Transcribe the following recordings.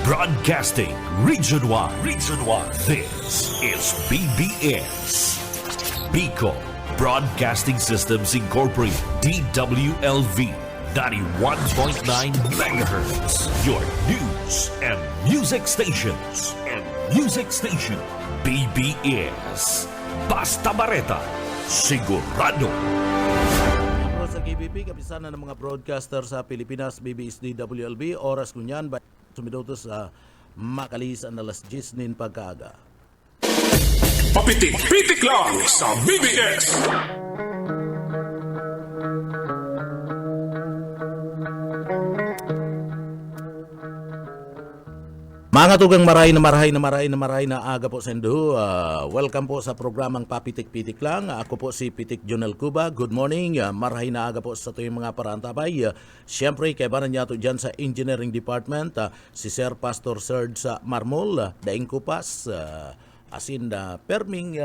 Broadcasting Region 1. Region 1. This is BBS. Bicol Broadcasting Systems Incorporated. DWLV 91.9 MHz. Your news and music stations. BBS. Basta Bareta. Sigurado. Sa KBP, kapisanan ng mga broadcaster sa Pilipinas, BBS DWLB, oras kunyan, sumidotos sa makalis ang alas 10 nin pagkaaga. Papitik-pitik lang sa BBS. Mga tugang maray na aga po sa Indo. Welcome po sa programang Papitik-Pitik lang. Ako po si Pitik Jonel Cuba. Good morning. Maray na aga po sa tuyong mga parantabay. Siyempre, kay banan niya to dyan sa Engineering Department, si Sir Pastor Serge Marmol, Daing Kupas, asin perming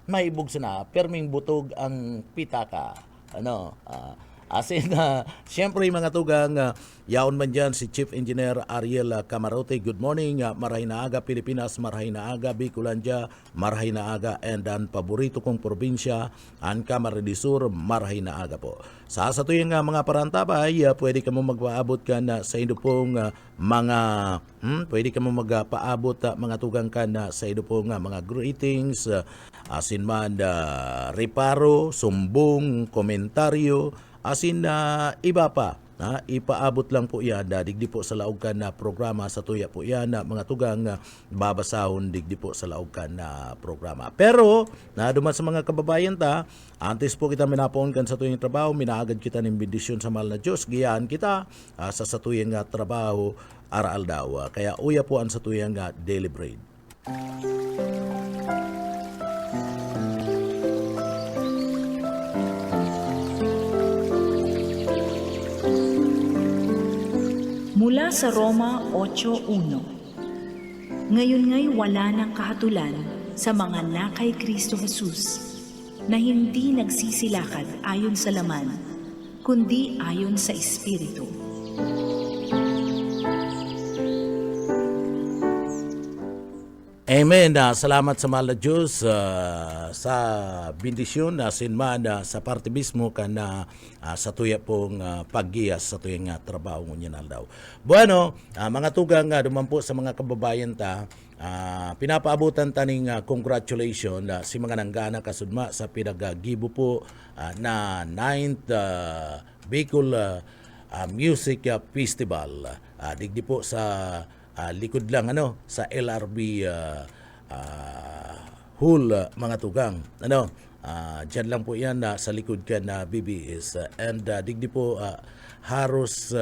maibog na, perming butog ang pitaka. Siyempre mga tugang, yaon man dyan si Chief Engineer Ariel Camarote. Good morning, marahay na aga Pilipinas, marahay na aga Bicolandia, marahay na aga, and ang paborito kong probinsya, ang Camarines Sur, marahay na aga po. Sa tuyong mga parantabay, pwede ka mo magpaabot ka na sa ino pong pwede ka mo magpaabot mga tugang ka na sa ino pong mga greetings, asin man reparo, sumbong, komentaryo, asin iba pa. Ipaabot lang po yan, digdi po sa laog ka na programa sa tuya po yan, mga tugang babasahon digdi po sa laog ka na programa. Pero, duman sa mga kababayan antes po kita minapoon kan sa tuyang trabaho, minaagad kita ng bendisyon sa mahal na Diyos, giyaan kita sa tuyang trabaho, aral daw. Kaya uya po ang sa tuyang daily bread. Mula sa Roma 8:1. Ngayon nga'y wala ng kahatulan sa mga nakay Kristo Jesus, na hindi nagsisilakad ayon sa laman, kundi ayon sa Espiritu. Amen. Salamat sa mahal na Diyos sa bendisyon na sinman sa parte mismo ka na sa tuya pong paggiyas sa tuyang trabaho ngunyan daw. Bueno, mga tugang duman po sa mga kababayan pinapaabutan taning congratulations si mga nanggana kasudma sa pinagagibo po na 9th Bicol Music Festival. Digdi po sa likod lang sa LRB hall, mga tugang. Diyan lang po yan sa likod ka na BBS. And digdi po haros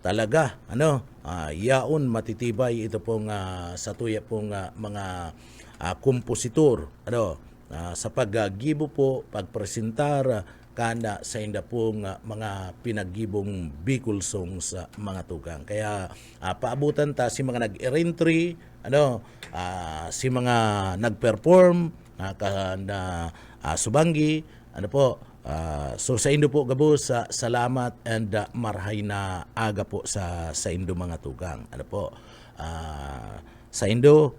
talaga yaon matitibay ito pong sa tuya pong mga kompositor sa paggibo po, pagpresentar kana sa inda pong mga pinaggibong Bicol songs sa mga tugang. Kaya paabutan si mga nag-entry, si mga nag-perform na subanggi, so sa indo po gabos, salamat and marhay na aga po sa indo mga tugang. Sa indo,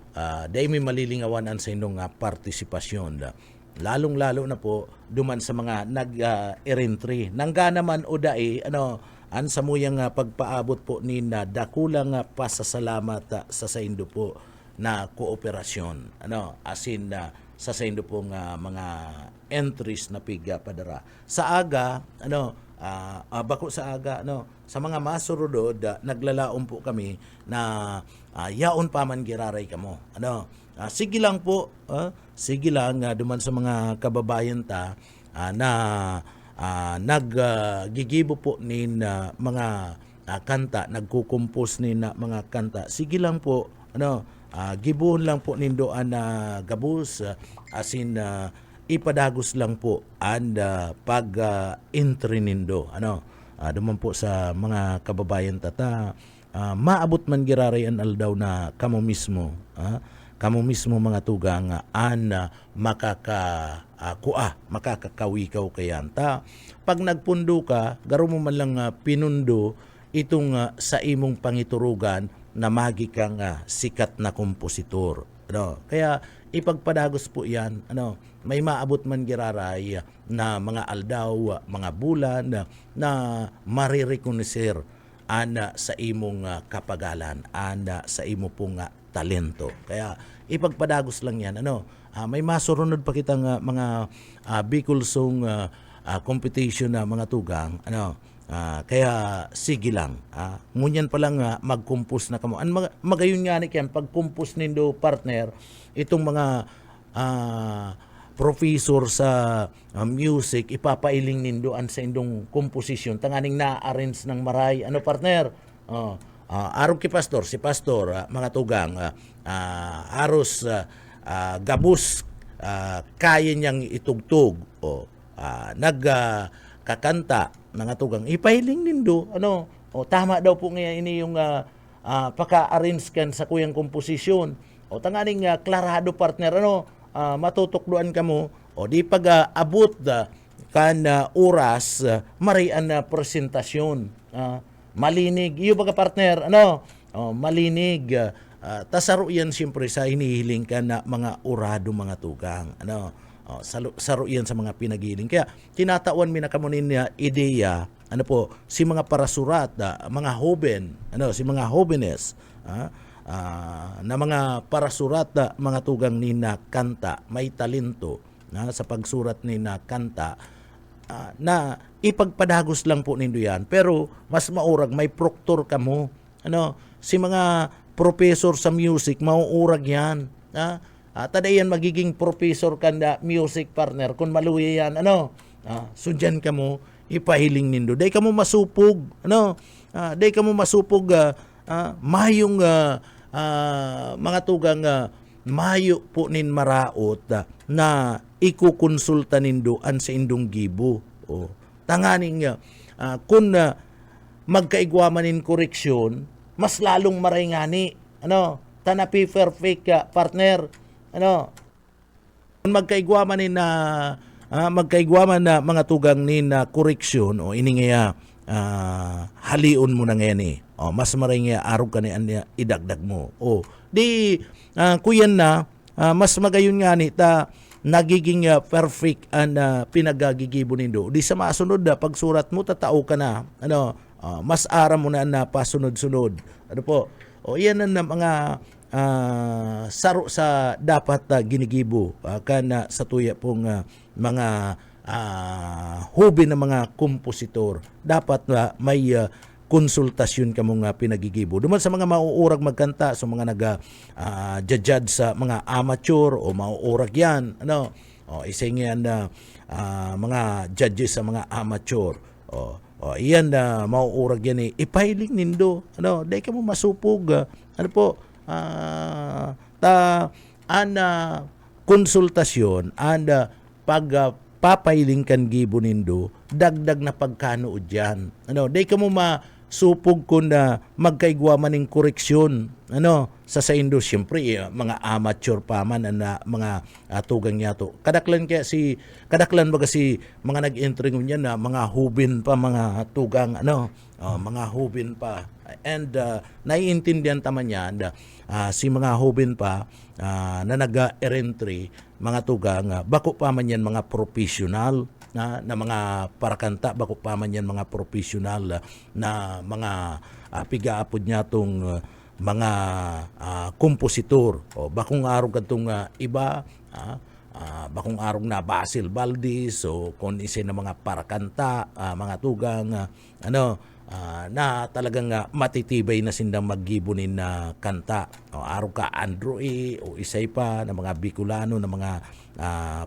dahil may malilingawanan sa indong partisipasyon. Lalong-lalo na po duman sa mga nag-erentry. Nangga naman o dae, an sa muyang pagpaabot po ni na dakulang pasasalamat sa saindo po na kooperasyon. Asin sa saindo po mga entries na piga padara. Sa aga, bako sa aga, sa mga masurudod, naglalaom po kami na yaon pa man giraray kamo. Sige lang po, sige lang duman sa mga kababayan na naggigibo po ni mga kanta, nagkukumpos ni mga kanta. Sige lang po, gibuhon lang po nindoan na gabus, asin ipadagos lang po and pag-entry nindo. Duman po sa mga kababayan maabot man giraray an aldaw na kamo mismo, mga tugang makakakawikaw kayanta. Pag nagpundo ka, garo mo man lang pinundo itong sa imong pangiturugan na magi kang sikat na kompositor. Ano? Kaya ipagpadagos po yan, may maabot man giraray na mga aldaw, mga bulan na marirekonoser sa imong kapagalan, sa imo pong talento. Kaya ipagpadagos lang yan. May masurunod pa kitang mga Bicol Song competition na mga tugang. Kaya sige lang. Ngunyan pa lang mag-compose na kamo. Magayon nga ni yan, pag-compose nindo partner, itong mga professor sa music, ipapailing nindoan sa indong komposisyon. Tanganing na-arrange ng maray. Partner? Arong ki pastor, si pastor, mga tugang, aros gabus, kaya niyang itugtog, kakanta, mga tugang, ipahiling nindo, tama daw po ngayon ini yung paka-arrange kan sa kuyang komposisyon. Tanganing klarado partner, matutukluan ka mo, di pag abot kan oras, marian na presentasyon, malinig, iyo baga partner, malinig, tasaro yan siyempre sa hinihiling ka na mga orado mga tugang, saro yan sa mga pinaghiling. Kaya tinatawan mi na kamunin niya ideya, si mga parasurat, mga hoben, si mga hobenes, na mga parasurat, mga tugang ni na kanta, may talento sa pagsurat ni na kanta, na ipagpadagos lang po nindo yan. Pero mas maurag, may proktor ka mo. Si mga professor sa music, mauurag yan. Tadayan magiging professor ka na music partner. Kung maluya yan, sundyan ka mo, ipahiling nindo. Day ka mo masupog. Day ka mo masupog, mayong mga tugang, mayo po nin maraot na ikukonsulta nindo an sa indong gibo. Tanganing kung magkaigwamanin koreksyon, mas lalong maringani. Tanapi perfect partner. Kung magkaigwamanin na mga tugang ni na koreksyon, ini nga halion mo na ngayon mas maring arog ka niya idagdag mo. Kuyan na, mas magayon nga ni ta nagiging perfect ang pinagagigibo nindo. Di sa masunod pagsurat mo, tatao ka na. Mas aram mo na pasunod-sunod. Yan ang mga saro sa dapat ginigibo kana sa tuya pong mga hobby ng mga kompositor. Dapat may konsultasyon ka mong pinagigibo. Duman sa mga mauurag magkanta, sa mga nag-judge sa mga amateur o mauurag yan. Isang yan mga judges sa mga amateur. Iyan na mauurag yan ipahiling nindo. Dahil ka mo masupog. Konsultasyon, papahiling kan gibo nindo, dagdag na pagkanood yan. Dahil ka mo masupog kung magkaigwaman ng koreksyon. Sa indo, siyempre, mga amateur pa man na mga tugang niya to. Kadaklan baga si mga nag-entry niyan na mga hubin pa, mga tugang, mga hubin pa. And naiintindihan taman yan, si mga hubin pa na nag-entry, mga tugang, bako pa man yan mga professional, na mga parakanta, bako pa man yan mga professional na mga pigaapod niya tong mga kompositor. Bakong araw katong iba, bakong araw na Basil Valdez, kung isa na mga parakanta, mga tugang, na talagang matitibay na sindang maggibunin na kanta. Araw ka Andrew o isay pa na mga Bicolano na mga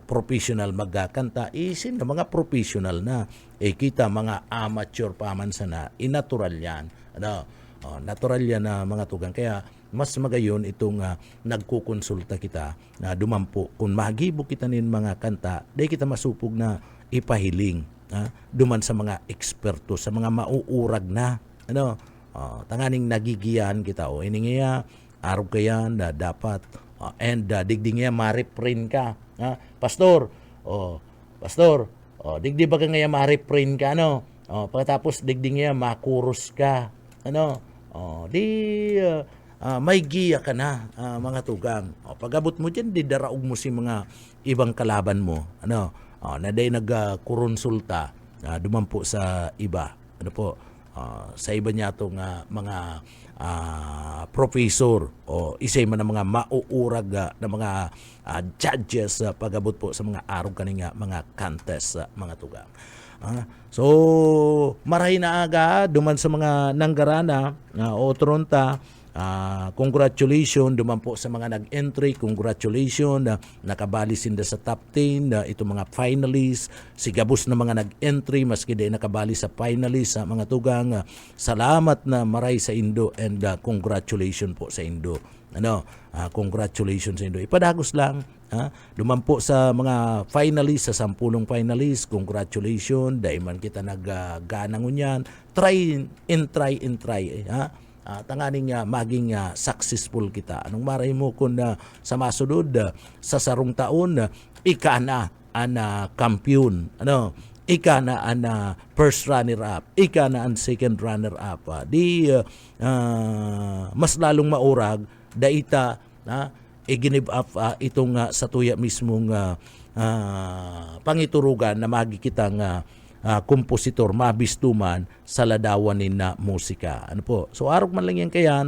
professional magkakanta, isin na mga professional na. Kita mga amateur pa man sana, inatural yan. Natural yan na mga tugang. Kaya mas magayon itong nagkukonsulta kita na dumampo. Kung mahigibo kita nin mga kanta, dahil kita masupog na ipahiling. Duman sa mga eksperto, sa mga mauurag na. Tanganing nagigiyan kita. Ini nga, araw ka yan, dapat. And digdi nga, ma-reprint ka. Pastor, digdi ba ka nga ma-reprint ka, pagkatapos digdi nga, makurus ka. ano, may giya ka na, mga tugang. Pag-abot mo dyan, di daraog mo si mga ibang kalaban mo, ano, na day nagkurunsulta, dumampo sa iba, ano po, sa iba niya itong mga professor o isay man ng mga mauurag na mga judges pag-abot po sa mga araw kaning mga contest, mga tugang. So, maray na aga duman sa mga nanggarana o tronta. Congratulations duman po sa mga nag-entry. Congratulations, nakabali sinda sa top 10, itong mga finalists. Sigabos na mga nag-entry maski di nakabali sa finalists, mga tugang. Salamat na maray sa Indo and congratulations po sa Indo. Congratulations sa Indo. Ipadagos lang. Duman po sa mga finalists, sa 10 finalists, congratulations. Dahil man kita nag-gana ngunyan. Try and try. Tanganing maging successful kita. Anong maray mo kung sa masunod sa sarong taon, ika na ang kampiyon. Ika na ang first runner-up. Ika na ang second runner-up. Mas lalong maurag, daita i-give up itong sa tuya mismong pangiturugan na magi kitang kompositor, mabistuman sa ladawan ni na musika. Ano po? So, arog man lang yan kaya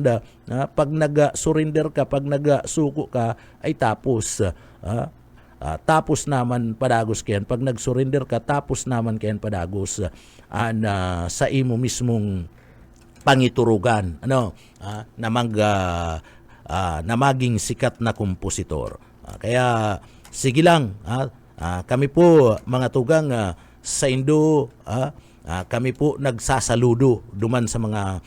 pag nag-surrender ka, pag nag-suko ka, ay tapos. Tapos naman padagos kayan. Pag nag-surrender ka, tapos naman kayan padagos sa imo mismong pangiturugan. Na maging sikat na kompositor. Kaya, sige lang. Kami po, mga tugang, sa Indo, kami po nagsasaludo duman sa mga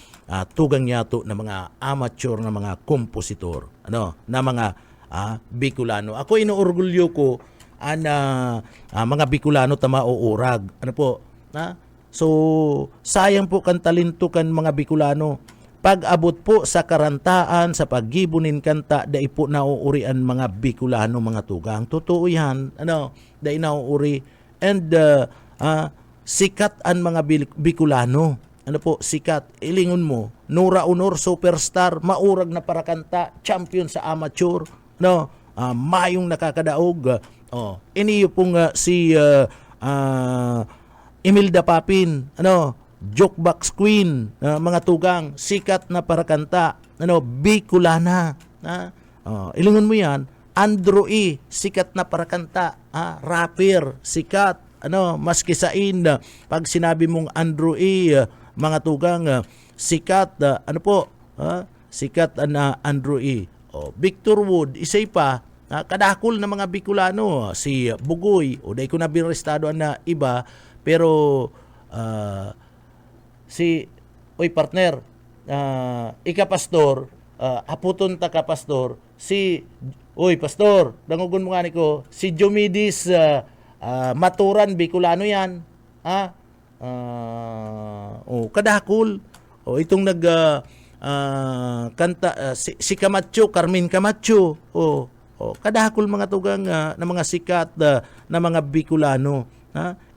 tugang yato na mga amateur na mga kompositor, na mga Bicolano. Ako inuorgulyo ko mga Bicolano tama o urag. Ano po? So, sayang po kan talento kan mga Bicolano. Pag-abot po sa karantaan, sa paggibunin kanta, dai po nauurian mga Bicolano, mga tugang. Totoo yan. Dai nauuri. And sikat ang mga Bicolano. Sikat. Ilingon mo. Nura Honor, superstar, maurag na parakanta, champion sa amateur. Mayong nakakadaog. Iniyo pong si Imelda Papin, Jukebox Queen, mga tugang, sikat na parakanta, Bicolana. Ilingon mo yan. Andrew E, sikat na parakanta, rapper, sikat. Maski sa pag sinabi mong Andrew E, mga tugang, sikat, sikat na Andrew E. Victor Wood, isay pa, kadakol na mga Bicolano, si Bugoy, day ko na binrestado na iba, pero partner, ika-pastor, aputon ta ka pastor, pastor, dangugon mo nga ko, si Jomidis, Maturan, Bicolano yan. Kadakol. Itong kanta, si Camacho, Carmen Camacho. Kadakol mga tugang na mga sikat na mga Bicolano.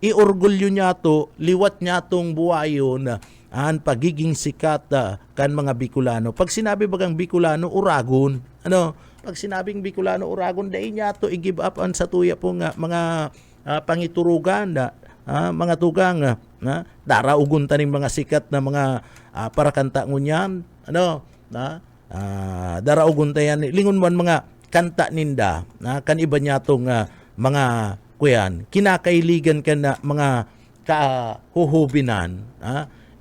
Iorgulyo niya to, liwat niya tong buwayon ang pagiging sikat kan mga Bicolano. Pag sinabi bagang Bicolano, Uragon. Pag sinabing Bicolano, Uragon, dahil niya to i-give up ang sa tuya pong mga pangiturugan mga tugang daraugon taning mga sikat na mga parakanta ngunyan daraugon tayan lingon man mga kanta ninda kan iba niya tong mga kuyan kinakailigan ka na mga kahuhubinan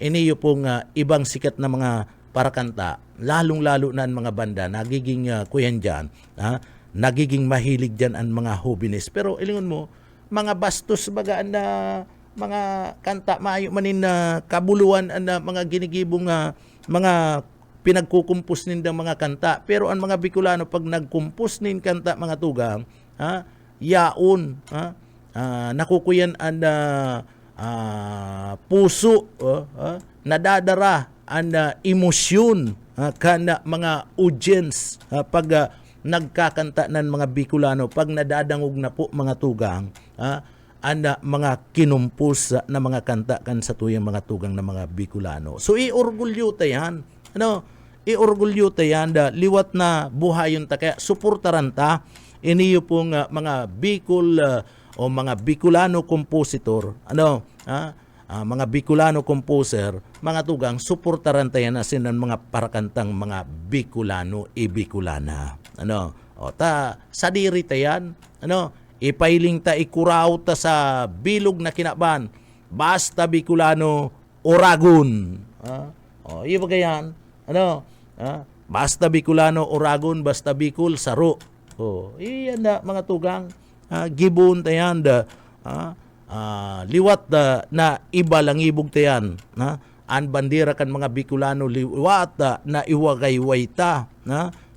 iniyo pong ibang sikat na mga parakanta lalong-lalo na ang mga banda nagiging kuyan dyan nagiging mahilig dyan ang mga hobines pero ilingon mo mga bastos bagaan na mga kanta maayo manin na kabuluan na mga ginigibong mga pinagkukumpos nindang mga kanta pero ang mga Bicolano pag nagkumpos nin kanta mga tugang yaon nakukuyan ang puso nadadara ang emosyon kana mga audience pag nagkakanta ng mga Bicolano pag nadadangog na po mga tugang mga kinumpus na mga kanta kan sa tuyang mga tugang na mga Bicolano. So iorgulyo ta yan. Iorgulyo ta yan liwat na buhayon ta kaya suportaran ta iniyo pong mga Bicol o mga Bicolano compositor. Mga Bicolano composer, mga tugang suportaran ta yan asin ng mga parakantang mga Bicolano Bicolana. Sa diri ta yan. Ipailing ta ikuraw ta sa bilog na kinaban. Basta Bicolano Oragon. Iyo ba yan? Basta Bicolano Oragon, basta Bicol Saro. Iyan na mga tugang. Gibon ta yan. Liwat na iba lang ibog ta yan. An bandera kan mga Bicolano liwat na iwagayway ta.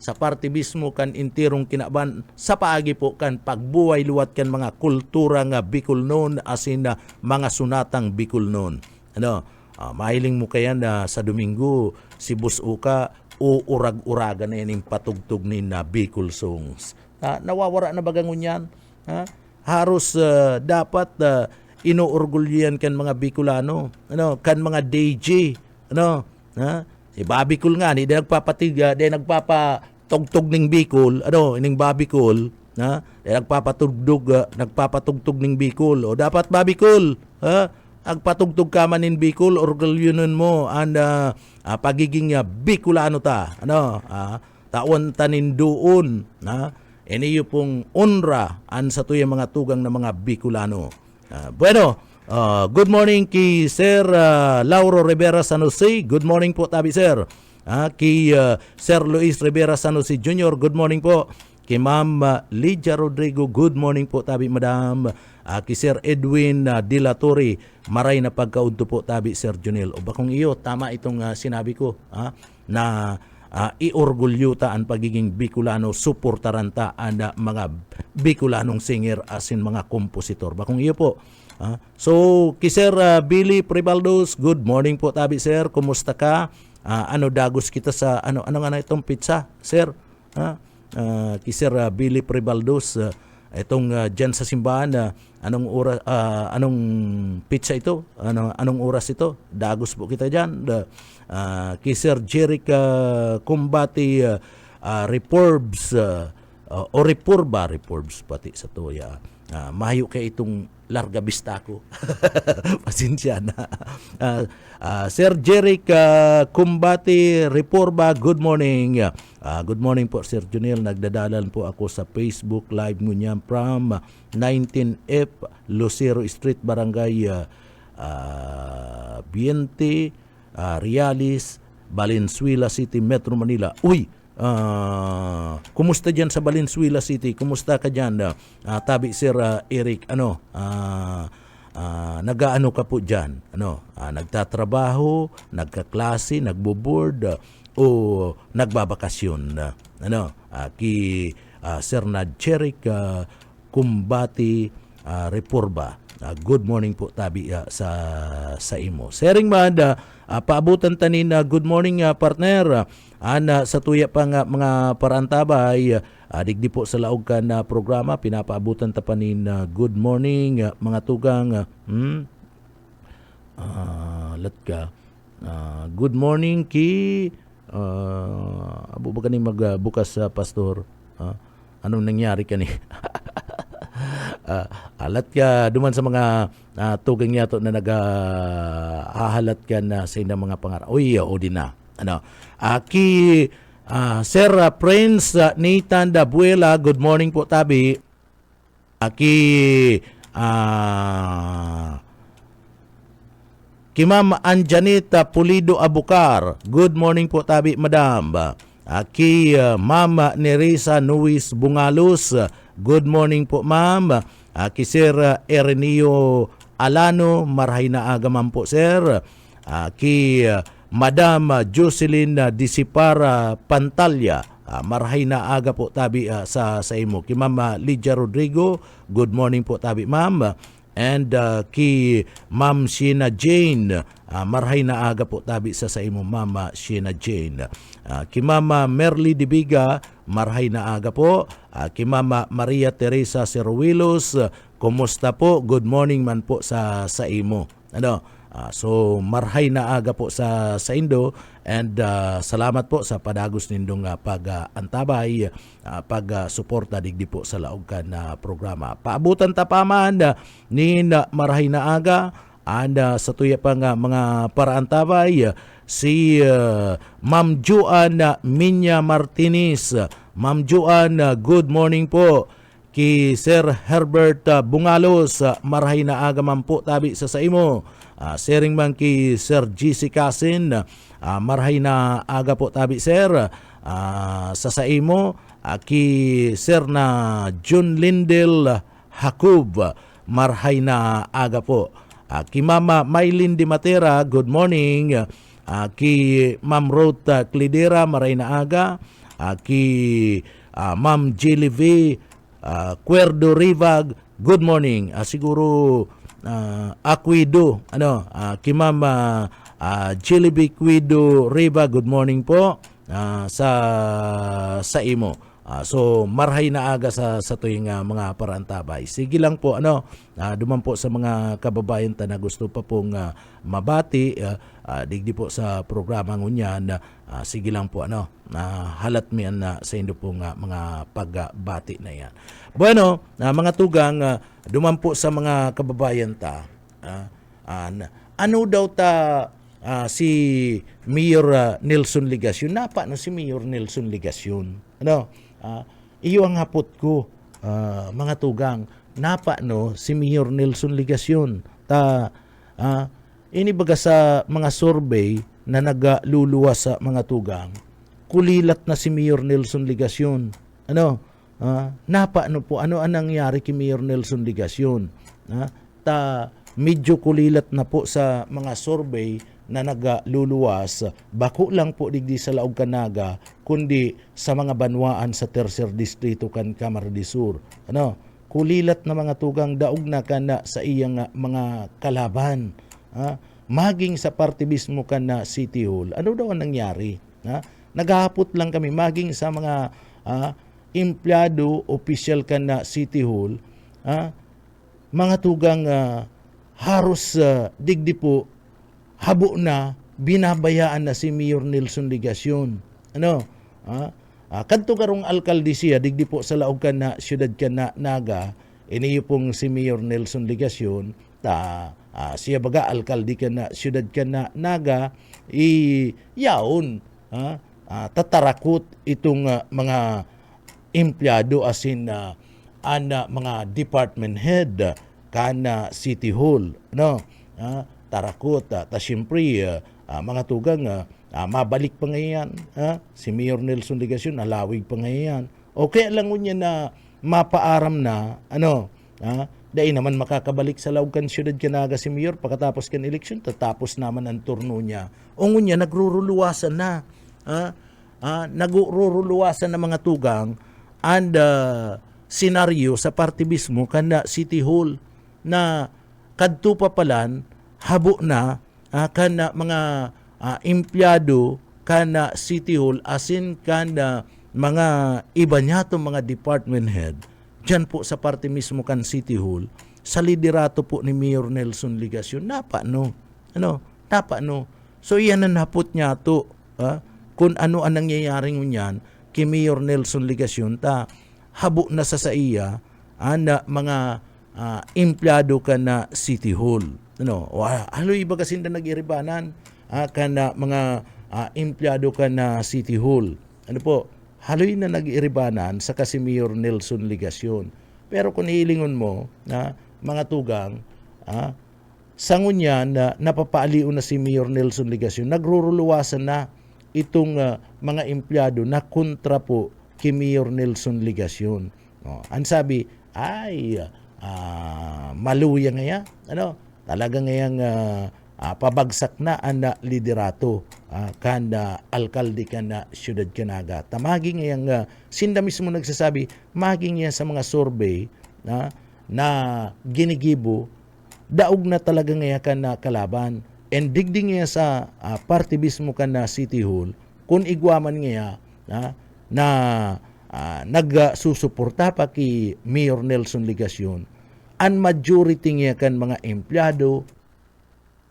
Sa parte mismo kan intirong kinaban sa paagi po kan pagbuhay luwat kan mga kultura nga Bicol noon asin na mga sunatang Bicol noon. Mahiling mo kaya na sa Domingo si Bus Uka uurag-uragan na yan yung patugtog ni na Bicol songs. Nawawara na bagangon yan. Haros dapat inuurgulyan kan mga Bicolano. Kan mga DJ. Si Bobby Cool nga, di nagpapatiga, di nagpapatugtog ng Bicol, ining Bobby Cool, di nagpapatugtog ng Bicol. O dapat Bobby Cool, agpatugtog ka man in Bicol, orgulyonon mo ang pagiging Bicolano ta. Taon tanin doon, iniyo pong unra an sa tuyang mga tugang na mga Bicolano. Good morning kay Sir Lauro Rivera San Jose. Good morning po tabi sir. Kay Sir Luis Rivera San Jose Jr. Good morning po. Kay Ma'am Lydia Rodrigo. Good morning po tabi madam. Kay Sir Edwin De La Torre. Maray na pagkaudto po tabi Sir Junel. O bakong iyo tama itong sinabi ko na iorgulyo ta ang pagiging Bicolano, suportaran ta ang mga Bicolanong singer asin mga kompositor. Bakong iyo po. So, kay Sir Billy Pribaldos, good morning po tabi sir. Kumusta ka? Dagos kita sa ano nga na itong pizza, sir? Kay Sir Billy Pribaldos, itong diyan sa simbahan, anong pizza ito? Anong oras ito? Dagos po kita diyan. Kay Sir Jerica Kumbati Reforbs o Reforbs pati sa toya. Mahayo kay itong larga bista ko. Pasensya na. Sir Jeric Kumbati Reforba, good morning. Good morning po Sir Junel. Nagdadalan po ako sa Facebook Live ngunyan from 19F Lucero Street, Barangay Biente, Reales, Valenzuela City, Metro Manila. Uy! Kumusta dyan sa Valenzuela City? Kumusta ka dyan? Tabi Sir Eric, nagaano ka po dyan? Nagtatrabaho, nagkaklase, nagbo-board, o nagbabakasyon? Ki Sir Nadjeric Kumbati Reforba. Good morning po tabi sa imo. Sering man paabutan tanin good morning partner. Sa tuya pa nga mga parantabay, digdi po sa laog ka na programa, pinapaabutan ta panin good morning mga tugang. Good morning ki abo ba kani magbukas pastor? Anong nangyari kani? Alat ka duman sa mga tugang yato na nagahahalat ka na sa inyong mga pangarap. Uy, o din na. Aki Sir Prince Nathan Dabuela, good morning po tabi. Aki Ma'am Anjanita Pulido Abucar, good morning po tabi madam. Aki Ma'am Nerisa Nuis Bungalos, good morning po ma'am. Aki Sir Ernio Alano, marhay na aga man po sir. Aki Madam Jocelyn Disipara Pantalya, marhay na aga po tabi sa imo. Ki Ma'am Lydia Rodrigo, good morning po tabi ma'am. And ki Ma'am Sheena Jane, marhay na aga po tabi sa imo Ma'am Sheena Jane. Ki Ma'am Merly Dibiga, marhay na aga po. Ki Ma'am Maria Teresa Seruilos, kumusta po? Good morning man po sa imo. So marhay na aga po sa Indo, and salamat po sa padagos nindong pag-antabay, pag-suporta digdi po sa laog na programa. Paabutan tapaman ni marhay na aga, and sa tuya pang mga paraantabay, si Ma'am Juan Minya Martinez. Ma'am Juan, good morning po. Ki Sir Herbert Bungalos, marhay na aga man po tabi sa imo. Sharing man ki Sir GC Kasin, marhay na aga po tabi sir. Sa imo, ki Sir na June Lindel Hakub, marhay na aga po. Ki Mama Maylin Di Matera, good morning. Ki Ma'am Ruth Clidera, maray na aga. Ki Ma'am Jilly V Cuerdo Rivag, good morning. Siguro Aquido, ki Ma'am Jilly V Cuido Riva, good morning po sa imo. So marhay na aga sa tuwing mga parantabay. Sige lang po duman po sa mga kababayan na gusto pa pong mabati digdi po sa programa ngunyan. Sige lang po halat mian sa indo pong mga pagbati na yan. Bueno, mga tugang duman po sa mga kababayan ta. Ano daw ta si Mayor Nelson Ligasyon? Napa si Mayor Nelson Ligasyon? Iyo ang hapot ko, mga tugang, napa si Mayor Nelson Ligasyon. Ini baga sa mga survey na nagluluwas sa mga tugang, kulilat na si Mayor Nelson Ligasyon. Napa po, ano ang nangyari kay Mayor Nelson Ligasyon? Medyo kulilat na po sa mga survey na nagluluwas, bako lang po digdi sa Laog Canaga, kundi sa mga banwaan sa Tercer Distrito kan Camarines Sur. Kulilat na mga tugang daog na kana sa iyang mga kalaban. Maging sa party mismo kana City Hall. Ano daw ang nangyari? Naghahapot lang kami maging sa mga empleyado, opisyal kana City Hall. Mga tugang haros digdi po habo na, binabayaan na si Mayor Nelson Ligasyon. Kadto karong alkaldesiya, digdi po sa Laog na siyudad kana Naga, iniyo pong si Mayor Nelson Ligasyon, siya baga alkalde kana siyudad kana Naga, yaon, tatarakot itong mga empleyado asin mga department head kana City Hall. Tarakot, siyempre mga tugang mabalik pa ngayon si Mayor Nelson Ligasyon, alawig pa ngayon, o kaya lang niya na mapaaram na dahil naman makakabalik sa Laog kan siyudad Canaga si Mayor pagkatapos kan eleksyon, tatapos naman ang turno niya, o ngunya nagruruluwasan na nagruruluwasan na mga tugang and senaryo sa party mismo kana City Hall na kadto pa palan habo na kana mga empleyado kana City Hall asin kana mga iba niya to mga department head dyan po sa parte mismo kan City Hall sa liderato po ni Mayor Nelson Ligasyon. Napa no? So iyan ang hapot niya to kung ano ang nangyayari ngunyan kay Mayor Nelson Ligasyon habo na sa iya mga empleyado kana City Hall. Haloy iba kasi na nag-iribanan kana mga empleyado kana City Hall. Haloy na nag-iribanan sa kasi Mayor Nelson Ligasyon. Pero kung hilingon mo mga tugang, sangon yan na napapaaliw na si Mayor Nelson Ligasyon, nagruruluwasan na itong mga empleyado na kontra po kay Mayor Nelson Ligasyon. Ang sabi, maluya ngaya, talaga ngayang pabagsak na ang liderato kana alkalde kana siyudad Canaga. Tamaging ngayang sinda mismo nagsasabi, maging yan sa mga survey na ginigibo, daog na talaga ngaya kana kalaban. And digding ngaya sa party mismo kana City Hall, kung igwaman ngaya nagsusuporta pa kay Mayor Nelson Ligasyon, ang majority nga kan mga empleyado,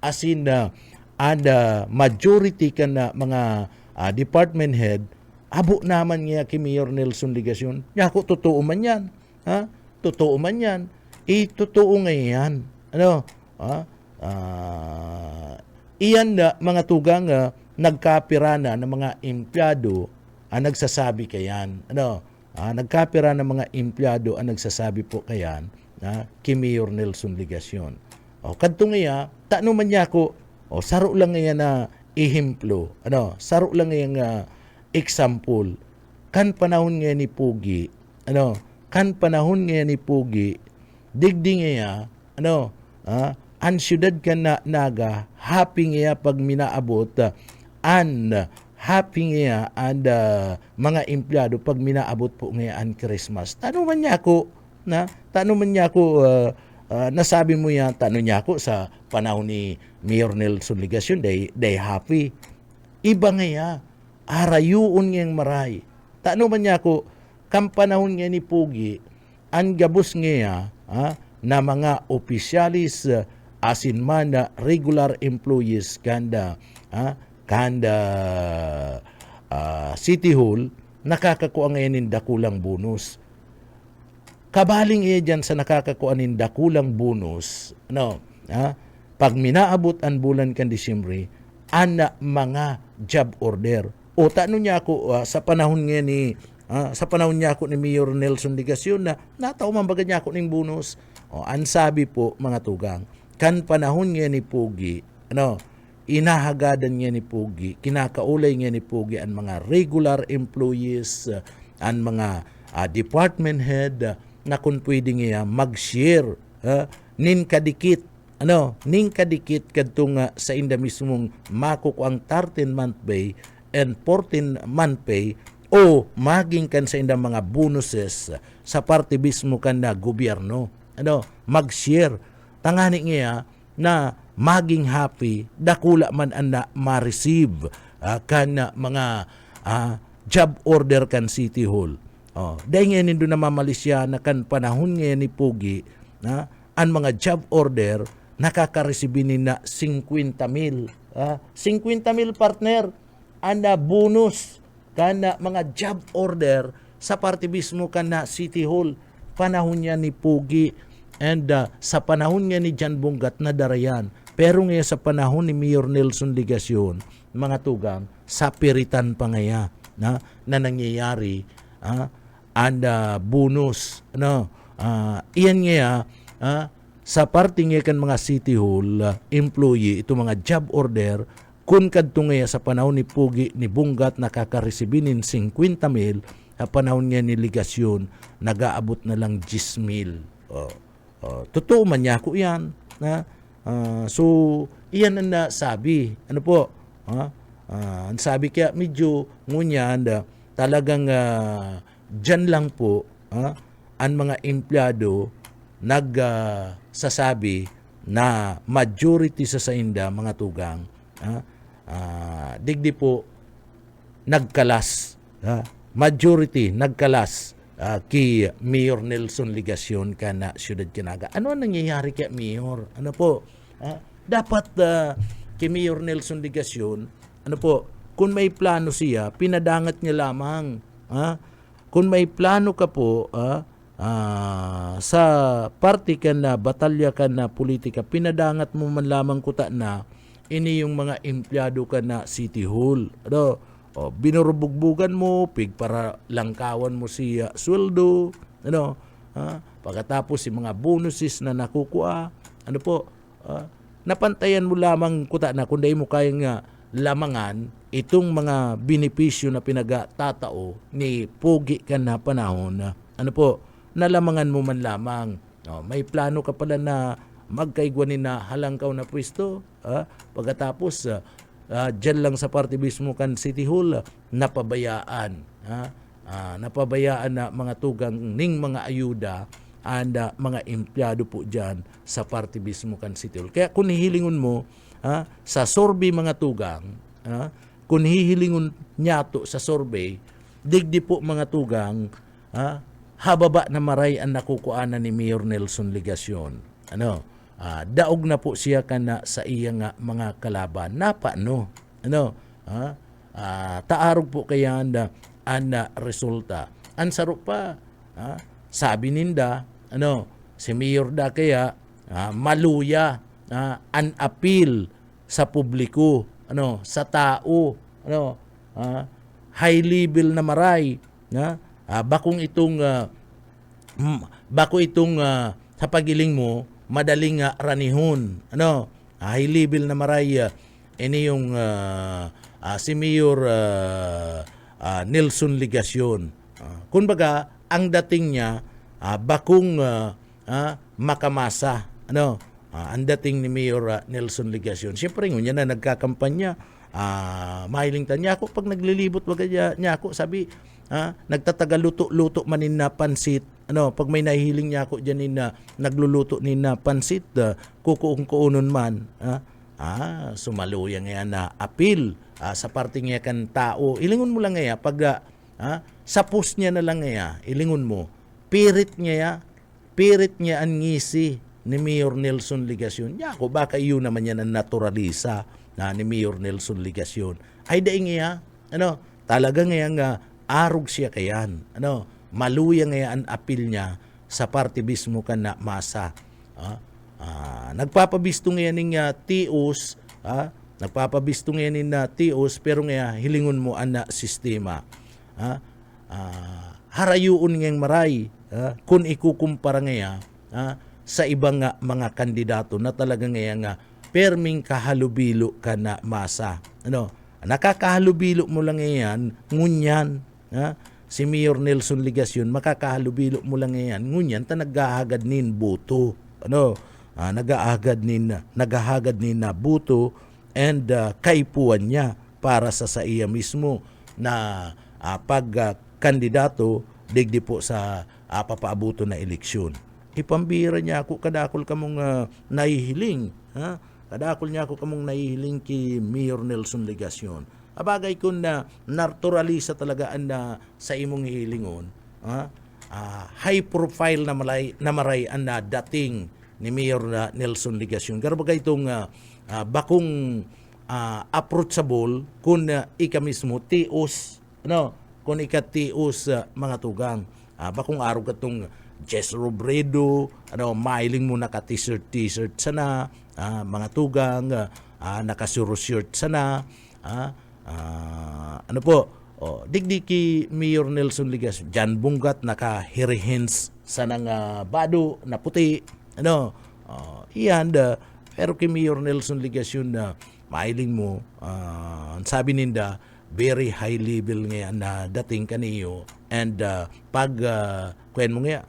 asin na majority kan na mga department head, abo naman nga kay Mayor Nelson Ligacion. Yako, totoo man yan. Ha? Totoo man yan. Totoo nga yan. Ano? Iyan na mga tugang nagkapira na ng mga empleyado ang nagsasabi kayan. Ano? Nagkapira ng mga empleyado ang nagsasabi po kayan kay Mayor Nelson Ligacion. Kadto nga tano man niya ko, saro lang nga na ehemplo. Ano? Saro lang nga example. Kan panahon nga ni Pugi, ano? Kan panahon nga ni Pugi, digdi nga an syudad ka na naga, happy nga pag minaabot, happy nga and mga empleyado pag minaabot po nga an Christmas. Tanong man niya ako, nasabi mo yan, tanong niya ako sa panahon ni Mayor Nelson Ligacion, they happy. Iba nga arayuon nga maray. Tanong man niya ako, kam panahon nga ni Pugi, ang gabos nga na mga opisyalis, asin man na regular employees kanda City Hall, nakakakuha ngayon ng dakulang bonus. Kabaling dyan sa nakakakuha ng dakulang bonus, pag minaabot ang bulan kan Disyembre, mga job order. O tanong niya ako sa panahon nga ni Mayor Nelson Ligacion na nataw man baga niya ako ng bonus. Ang sabi po mga tugang, kan panahon nga ni Pugi, inahagadan nga ni Pugi, kinakaulay nga ni Pugi ang mga regular employees, ang mga department head, na kung pwede nga mag-share, nin kadikit kadto nga sa inda mismong makuk ang 13-month pay and 14-month pay, o maging kan sa inda mga bonuses sa parte mismo kan na gobyerno. Mag-share. Tangani nga na maging happy, dakula man ang na ma-receive kan mga job order kan City Hall. Dahil nga nindo na mamalisya na kan panahon nga ni Pugi, ang mga job order nakakaresibinin na 50,000. 50,000 partner, ang bonus kan mga job order sa parte mismo kan na City Hall. Panahon niya ni Pugi and sa panahon niya ni Jan Bungat na darayan. Pero nga sa panahon ni Mayor Nelson Ligacion, mga tugang, sa piritan pa ngaya na nangyayari and bonus. Iyan nga sa parte nga kan mga City Hall employee, ito mga job order, kung kadto nga sa panahon ni Pugi, ni Bungat, nakakaresibinin 50,000, sa panahon nga ni Ligacion, nag-aabot na lang 10,000. Totoo man niya ako yan. So, iyan ang nasabi. Ano po? Ang sabi kaya medyo ngunyan, talagang dyan lang po, ang mga empleyado nagsasabi na majority sa sainda, mga tugang, digdi po nagkalas, majority nagkalas kay Mayor Nelson Ligacion kana siyudad Kinaga. Ano ang nangyayari kay Mayor? Ano po? Dapat kay Mayor Nelson Ligacion, ano po, kung may plano siya, pinadangat niya lamang. Kung may plano ka po sa party ka na, batalya ka na politika, pinadangat mo man lamang kuta na ini yung mga empleyado ka na City Hall. Binurubugbugan mo, para langkawan mo siya sweldo, pagkatapos si mga bonuses na nakukuha, napantayan mo lamang kuta na, kundi mo kayang lamangan itong mga benepisyo na pinagatatao ni Pugi ka na panahon, nalamangan mo man lamang. May plano ka pala na magkaigwanin na halangkaw na pwesto, pagkatapos dyan lang sa parte mismo kan City Hall, napabayaan na mga tugang ning mga ayuda and mga empleyado po dyan sa parte mismo kan City Hall. Kaya kung hihilingon mo sa survey, mga tugang, kung hihilingon nyato sa survey, digdi po mga tugang, hababa na maray ang nakukuanan ni Mayor Nelson Ligacion. Daog na po siya kana sa iyang mga kalaban. Napano? Taarog po kaya ang resulta. Ang sarap pa, sabi ninda, si Mayor da kaya maluya, an appeal sa publiko, sa tao, high level na maray, bakong itong sa pagiling mo madaling ranihon, high level na maray, ini yung si Mayor Nelson Ligacion. Kumbaga ang dating niya bakong makamasa, ang dating ni Mayor Nelson Ligacion. Siyempre niya na nagkakampanya, mahiling ta niya ako pag naglilibot wag niya ako, sabi nagtataga luto manin na pansit, pag may nahihiling niya ako diyan na nagluluto ni na pansit, kukuon man, sumaluya nga na appeal sa parte nga kan tao. Ilingon mo lang nga pag sa post niya na lang nga ilingon mo pirit niya ang ngisi ni Mayor Nelson Ligacion. Ya ko baka iyon naman yan ang naturalisa ni Mayor Nelson Ligacion. Ay daing nga talaga nga arog siya kayan. Maluya nga ang appeal niya sa parte mismo kan na masa. Nagpapabisto nga ning tios, nagpapabisto nga ning tios, pero nga hilingon mo ang sistema. Harayuon nga maray, kung ikukumpara nga sa ibang mga kandidato na talaga nga perming kahalubilo ka na masa. Nakakahalubilo mo lang yan, ngunyan, si Mayor Nelson Ligacion, makakahalubilo mo lang yan, ngunyan, ta naghahagad nin buto. Nagahagad nin na buto and kaipuan niya para sa iya mismo na pagkandidato digdi po sa papaabuto na eleksyon. Ipambira niya ako, kadakol kamong nahihiling, kadakol niya ako kamong nahihiling ki Mayor Nelson Ligacion. Abagay kun na naturalisa talaga sa imong hilingon, high profile na maray ang dating ni Mayor Nelson Ligacion. Garbagay itong bakong approachable kung ika mismo tios, kung ika tios mga tugang. Bakong araw ka itong Jess Robredo, mailing mo naka t-shirt sana, mga tugang, naka-shirt sana, digdiki Mayor Nelson Ligacion, Jan Bungat, naka-hirihins sana nga bado na puti, pero kay Mayor Nelson Ligacion na mailing mo, sabi ninda, very high level ngayon na dating kaniyo, and pag kwen mo nga,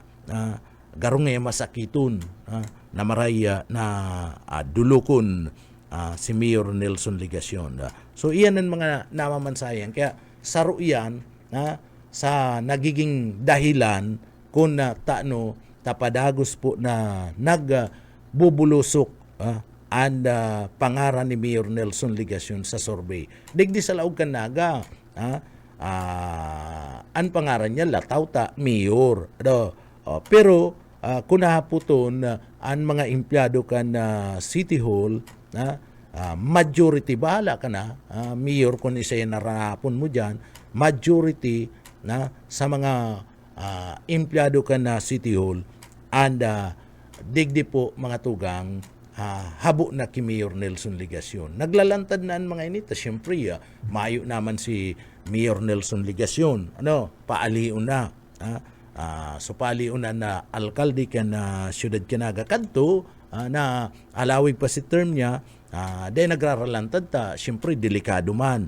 garong nga masakiton, na maraya na dulukon si Mayor Nelson Ligacion. So iyan ang mga namamansayan, kaya saro iyan sa nagiging dahilan kung tapadagos po na nagbubulusok ang pangaran ni Mayor Nelson Ligacion sa survey. Digdi sa laog kan naga, ang pangaran niya lataw ta mayor. Pero kung nahaputon ang mga empleyado kan City Hall, majority bahala ka na, mayor kung isa yung narapon mo dyan, majority sa mga empleyado kan City Hall, and digdi po mga tugang, habo na ki Mayor Nelson Ligacion. Naglalantad na ang mga inita. Siyempre, mayo naman si Mayor Nelson Ligacion. Paaliun na. So paaliun na alkalde ka na siyudad Kanaga. Kadto, na alawig pa si term niya, dahil nagraralantad ta, siyempre, delikado man.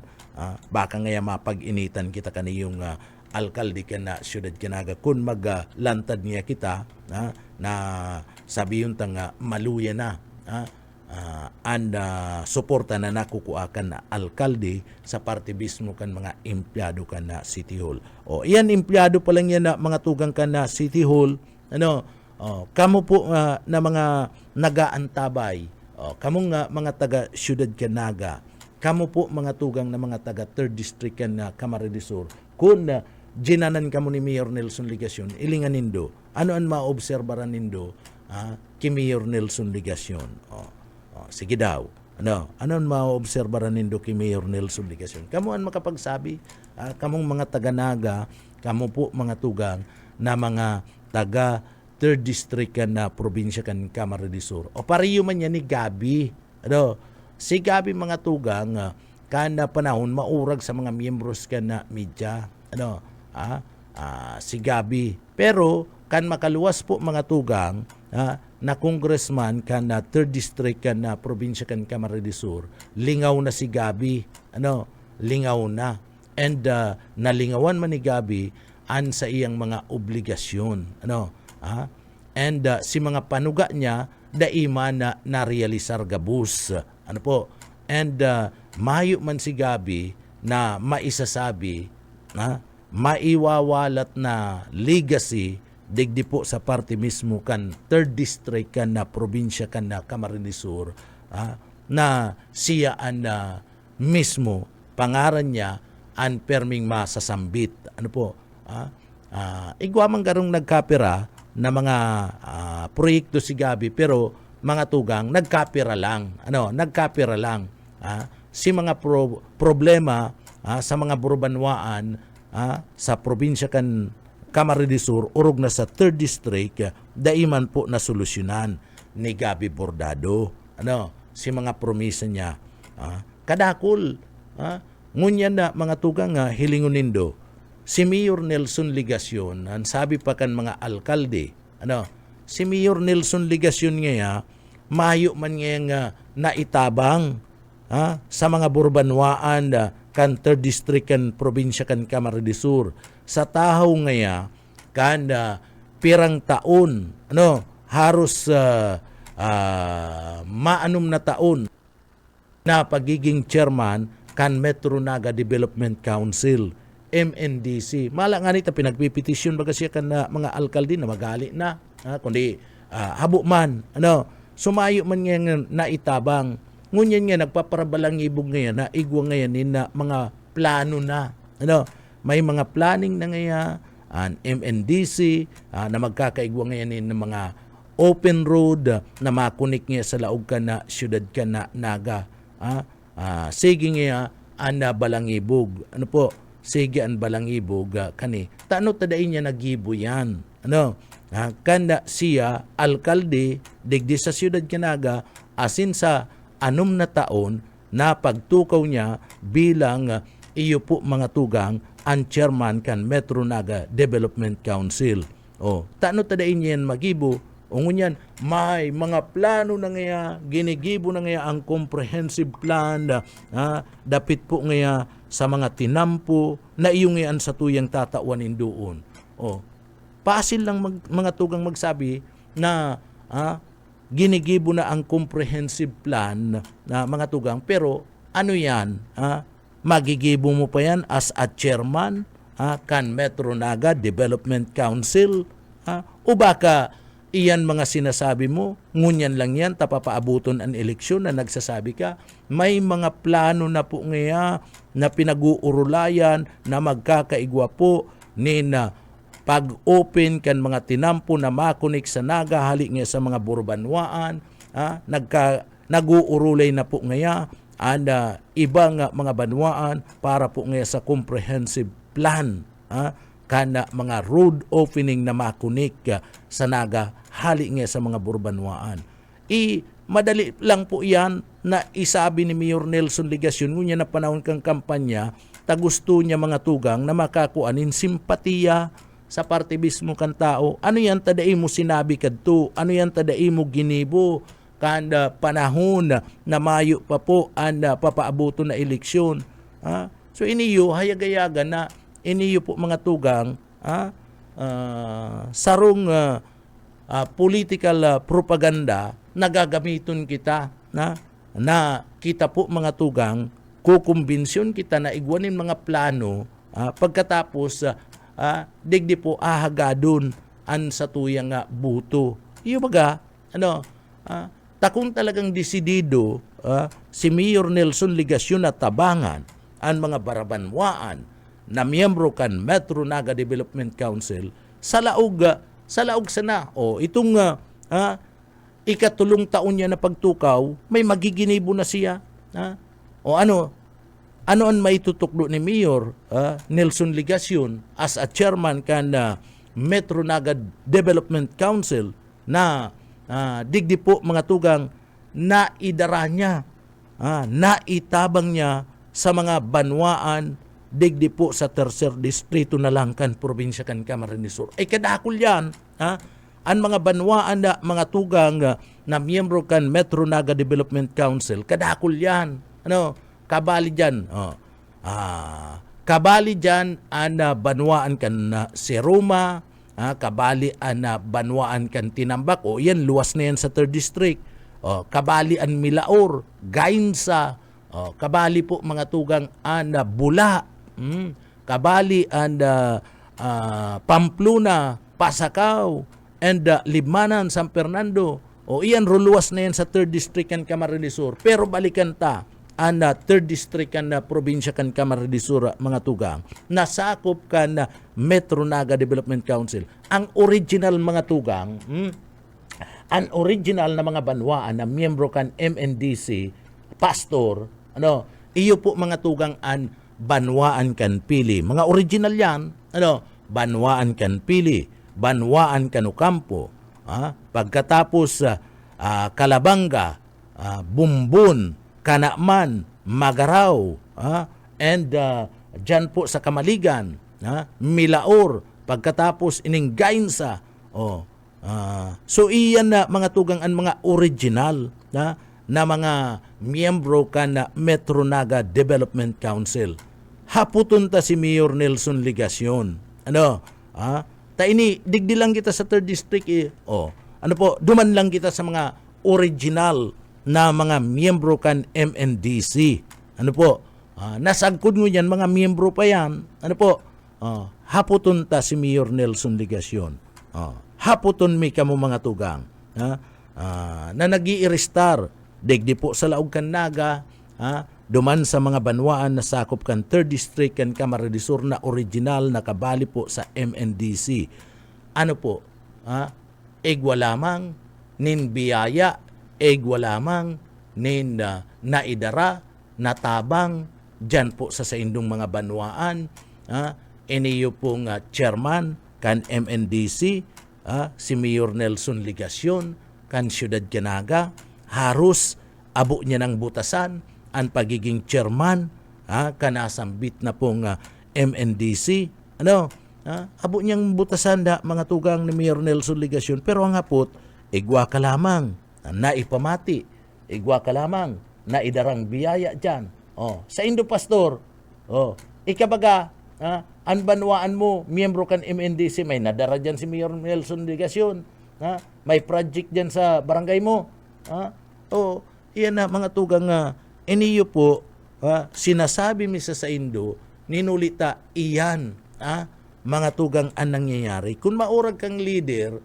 Baka ngaya mapag-initan kita kaniyong alkalde ka na siyudad Kanaga kung maglantad niya kita, na sabi yung tanga maluya na, and suporta na nakukuakan na alkalde sa parte mismo kan mga empleyado kan na City Hall. Iyan empleyado pa lang yan na mga tugang kan na City Hall, kamo po na mga nagaantabay, kamo nga mga taga Siyudad Canaga, kamo po mga tugang na mga taga 3rd District kan na Camarines Sur, kung ginanan ka mo ni Mayor Nelson Ligasyon, ilingan nindo, ano ang maobserbaran nindo ki Mayor Nelson Ligasyon? Sige daw. Ano ang maobserbaran nindo ki Mayor Nelson Ligasyon? Kamo ang makapagsabi, kamong mga taga-Naga, kamo po mga tugang na mga taga 3rd District kan na probinsya kan Camarines Sur. O pariyo man yan ni Gabi. Si Gabi mga tugang, kan na panahon maurag sa mga miyembros kan na media. Si Gabi. Pero kan makaluwas po mga tugang, na congressman kan na 3rd District kan na probinsya kan Camarines Sur, lingaw na si Gabi. Lingaw na. And nalingawan man ni Gabi an sa iyang mga obligasyon. And si mga panuga niya daima na narealisar gabus. And mayo man si Gabi na maisasabi maiwawalat na legacy digdi po sa party mismo kan 3rd District kan na probinsya kan na Camarines Sur, na siya an mismo pangaran niya an perming masasambit. Igwa man garong nagkapira na mga proyekto si Gabi, pero mga tugang nagkapira lang. Nagkapira lang. Si mga problema sa mga burbanwaan sa probinsya kan Camarines Sur, urog na sa 3rd District, daiman po na solusyonan ni Gabi Bordado. Si mga promisa niya. Kadakol. Ngunyan na mga tugang hilingon nindo. Si Mayor Nelson Ligasyon, ang sabi pa kan mga alkalde, si Mayor Nelson Ligasyon nga, mayo man nga naitabang sa mga burbanwaan kan 3rd District kan probinsya kan Camarines Sur. Sa tahaw nga kan pirang taon, haros maanom na taon na pagiging chairman kan Metro Naga Development Council, MNDC. Mala nga nita pinagpipetisyon baga siya kan mga alkalde na magali na, kundi habo man. Sumayo man nga naitabang. Ngunyan nga nagpaparabalang ibog ngayon na igwa ngayon na mga plano na. May mga planning na ngayon an MNDC na magkakaigwa ngayon ng mga open road na makunik nga sa laog ka na syudad ka na Naga. Sige nga an balangibog. Sige an balangibog kani. Tano tadain niya nagibo yan. Kanda siya alkalde digdi sa syudad Naga asin sa 6 na taon na pagtukaw niya bilang iyo po mga tugang ang chairman kan Metro Naga Development Council. Tano tadain niya yan magibo. Ngunyan, may mga plano na ngaya, ginigibo na ngaya ang comprehensive plan, dapit po ngaya sa mga tinampo, na iyong ngayon sa tuyang tatawanin doon. Pasil lang mga tugang magsabi na ginigibo na ang comprehensive plan na mga tugang, pero ano yan? Magigibo mo pa yan as a chairman kan Metro Naga Development Council? O baka iyan mga sinasabi mo, ngunyan lang yan, tapapaabuton ang eleksyon na nagsasabi ka, may mga plano na po ngaya na pinag-uurulayan na magkakaigwa po ni na pag-open kan mga tinampo na makunik sa Naga, hali nga sa mga burbanwaan, nag-uurulay na po ngaya ang ibang mga banwaan para po ngaya sa comprehensive plan, kana mga road opening na makunik sa Naga, hali nga sa mga burbanwaan. Madali lang po yan na isabi ni Mayor Nelson Ligasyon, ngunya na panahon kang kampanya, tagusto niya mga tugang na makakuanin simpatiya sa parte mismo kan tao. Ano yan tadai mo sinabi kadto? Ano yan tadai mo ginibo kanda panahon na mayo pa po ang papaabuto na eleksyon? So iniyo hayagayaga na iniyo po mga tugang sarong political propaganda nagagamiton kita na kita po mga tugang kukumbensyon kita na igwanin mga plano pagkatapos digdi po ahagadon an sa tuyang buto. Iyo baga takong talagang desidido si Mayor Nelson Ligasyon na tabangan ang mga barabanwaan na miyembro kan Metro Naga Development Council sa laog sana. O itong ikatulong taon niya na pagtukaw, may magiginibo na siya. O ano ang maitutuklo ni Mayor Nelson Ligacion as a chairman kan Metro Naga Development Council na digdi po mga tugang naidara niya, naitabang niya sa mga banwaan digdi po sa tercer distrito na lang kan probinsya kan Camarines Sur. Ay kadakol yan, ang mga banwaan na mga tugang na miyembro kan Metro Naga Development Council, kadakol yan. Kabali dyan. Kabali dyan ang banwaan kan Seruma, kabali ang banwaan kan Tinambak. O yan, luwas na yan sa 3rd District. Kabali ang Milaor, Gainsa, kabali po mga tugang ang Bula, kabali ang Pamplona, Pasacao, and Libmanan, San Fernando. O iyan, ruluwas na yan sa 3rd District kan Camarines Sur. Pero balikan ta, ang 3rd District kan probinsya kan Camarines Sur, mga tugang, nasakop kan Metro Naga Development Council. Ang original mga tugang, ang original na mga banwaan na miyembro kan MNDC, pastor, iyo po mga tugang ang banwaan kan Pili. Mga original yan, banwaan kan Pili, banwaan kan Ocampo, pagkatapos Kalabanga, Bumbun, Kanakman, Magaraw, and dyan po sa Kamaligan, Milaor, pagkatapos ining Gainsa. So iyan na mga tugang ang mga original na mga miyembro kan na Metro Naga Development Council. Haputon ta si Mayor Nelson Ligacion. Ta ini digdi lang kita sa 3rd District duman lang kita sa mga original na mga miyembro kan MNDC. Nasagkod mo yan, mga miyembro pa yan. Haputon ta si Mayor Nelson Ligacion. Haputon mi kamo mga tugang. Na nag-i-restar digdi po sa laog kan Naga, duman sa mga banwaan na sakop kan 3rd District kan Camarines Sur na original na kabali po sa MNDC. Egwa lamang nin biyaya, egwa lamang nin naidara, natabang dyan po sa indong mga banwaan. Iniyo pong chairman kan MNDC, si Mayor Nelson Ligacion kan Siyudad Canaga, harus abo niya ng butasan ang pagiging chairman kanasambit na pong MNDC. Abo niyang butasan mga tugang ni Mayor Nelson Ligacion, pero ang hapot igwa ka lamang naipamati, igwa ka lamang naidarang biyaya dyan. Sa Indo Pastor, ikabaga, ang banwaan mo, miyembro kan MNDC, may nadara dyan si Mayor Nelson Ligacion, may project dyan sa barangay mo. Iyan na mga tugang iniyo po, sinasabi mi sa Indo, ninulita iyan, mga tugang ang nangyayari. Kung maurag kang leader,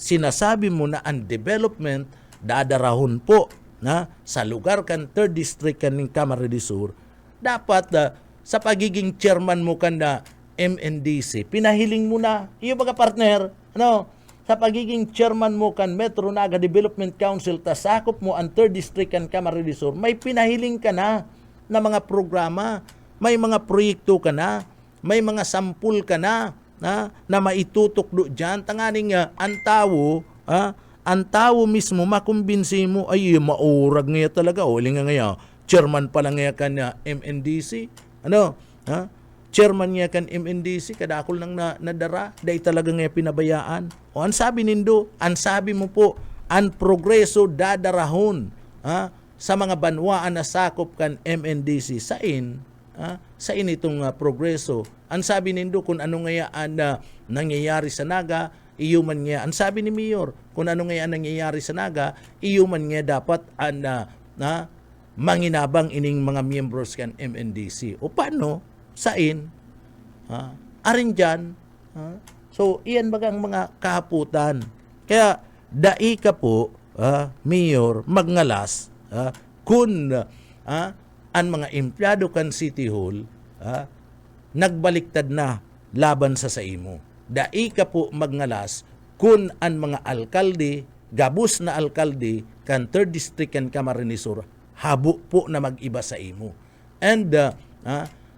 sinasabi mo na ang development dadarahon po sa lugar kan 3rd District kan ng Camarines Sur, dapat sa pagiging chairman mo kan na MNDC, pinahiling mo na, iyo mga partner, sa pagiging chairman mo kan Metro Naga Development Council, tasakop mo ang 3rd District kan Camarines Sur, may pinahiling ka na mga programa, may mga proyekto ka na, may mga sampul ka na maitutok do dyan. Tanganing ang tao mismo makumbinsi mo, ay maurag ngayon talaga. Iling nga ngayon, chairman pa lang ngayon kan MNDC. Chairman niya kan MNDC, kadakol nang nadara, dahil talaga ngayon pinabayaan. Ang sabi nindo, ang sabi mo po, ang progreso dadarahon sa mga banwaan na sakop kan MNDC sa itong progreso. Ang sabi nindo kung ano ngayaan na nangyayari sa Naga, iyo man nga. Ang sabi ni Mayor, kung ano ngayaan nangyayari sa Naga, iyo man nga dapat manginabang ining mga miyembros kan MNDC. O paano? Sain? Arin dyan. So, iyan bagang mga kahaputan. Kaya, dai ka po, Mayor, magngalas, kung ang mga empleyado kan City Hall, nagbaliktad na laban sa imo. Dai ka po magngalas kun an mga alkalde, gabus na alkalde, kan 3rd District kan Camarines Sur, habo po na mag-iba sa imo. And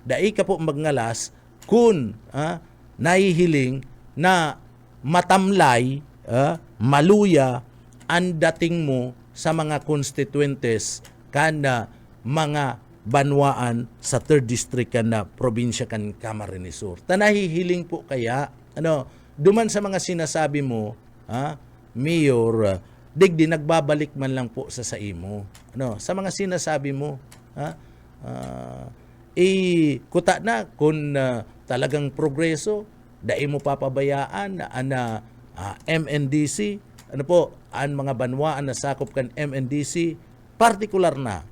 dai ka po magngalas kun nahihiling na matamlay, maluya ang dating mo sa mga constituentes kana mga banwaan sa 3rd District kan na probinsya kan Camarines Sur. Tanahihiling po kaya duman sa mga sinasabi mo, Mayor, digdi nagbabalik man lang po sa imo. Sa mga sinasabi mo, kuta na kung talagang progreso, dai mo papabayaan na MNDC, ang mga banwaan na sakop kan MNDC, partikular na,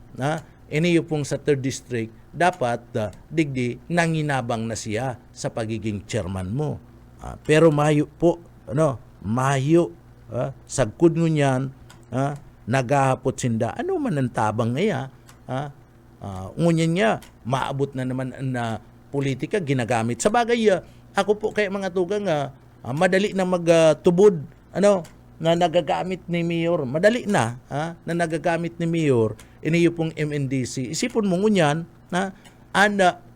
iniyo pong sa 3rd District, dapat digdi nanginabang na siya sa pagiging chairman mo. Pero mayo po, mayo, sagkod nyo niyan, nagahapot sinda, ano man ang tabang ngaya, ngunyan niya, maabot na naman na politika, ginagamit. Sa bagay, ako po kaya mga tugang, madali na magtubod, na nagagamit ni Mayor, madali na nagagamit ni Mayor, iniyo pong MNDC. Isipon mo ngunyan,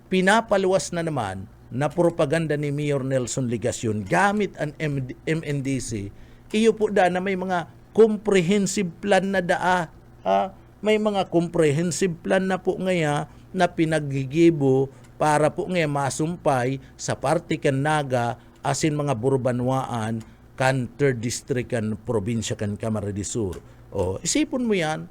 pinapaluwas na naman na propaganda ni Mayor Nelson Ligacion gamit ang MNDC. Iyo po na may mga comprehensive plan na may mga comprehensive plan na po ngaya na pinaggigibo para po ngaya masumpay sa parte kan Naga asin mga burbanwaan kan 3rd District kan probinsya kan Camarines Sur. Isipon mo yan,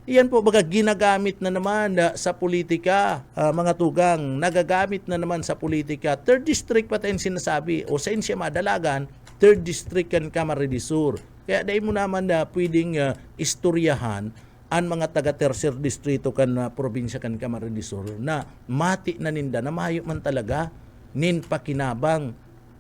Iyan po baga ginagamit na naman sa politika, mga tugang, nagagamit na naman sa politika. 3rd District pa tayong sinasabi, o sa siya madalagan, 3rd District kan Camarines Sur. Kaya dahil mo naman pwedeng istoryahan ang mga taga-tercer distrito kan probinsya kan Camarines Sur na mati na ninda, na mahayo man talaga nin pakinabang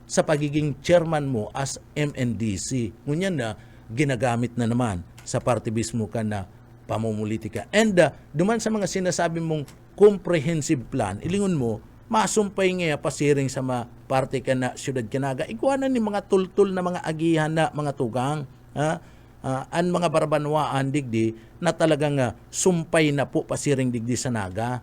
sa pagiging chairman mo as MNDC. Ngunyan na ginagamit na naman sa partibismo kan na pamumulitika. And duman sa mga sinasabi mong comprehensive plan, ilingon mo, masumpay nga pasiring sa mga parte ka na siyudad Kanaga. Ikuanan ni mga tultul na mga agihan na mga tugang, an mga barbanwaan digdi na talagang sumpay na po pasiring digdi sa Naga.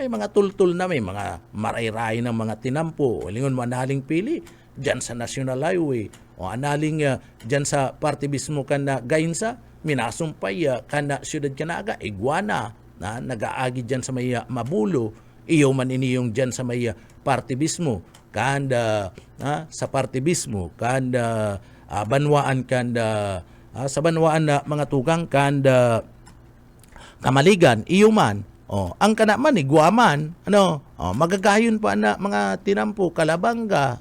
May mga tultul na, may mga maray-ray ng mga tinampo. Ilingon mo, analing pili dyan sa National Highway, o analing dyan sa partibismo ka na Gainsa, minasumpay kana siyudad Kanaga, Iguana, nagaagi dyan sa may Mabulo, iyo man iniyong dyan sa may partibismo, kanda sa partibismo, kanda banwaan, kanda sa banwaan na mga tugang, kanda Kamaligan, iyo man, ang kanaman, Iguaman, magagayon pa na mga tinampo, Kalabanga,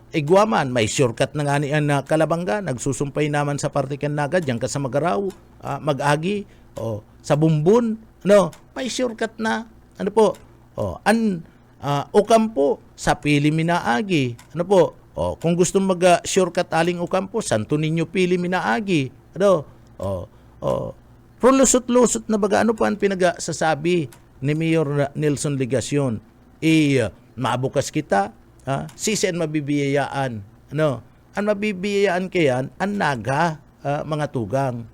Iguaman, may shortcut na nga ni na Kalabanga, nagsusumpay naman sa parte kan Naga, diyan ka sa Magaraw, Mag-agi, sa Bumbun, may shortcut na, Ocampo, sa Pili Minaagi, kung gusto mag-shortcut aling Ocampo, Santo Niño Pili Minaagi, pero lusot-lusot na baga, ano pa ang pinagsasabi ni Mayor Nelson Ligacion? Mabukas kita, sisian mabibiyayaan. Ang mabibiyayaan kayan, ang Naga, mga tugang.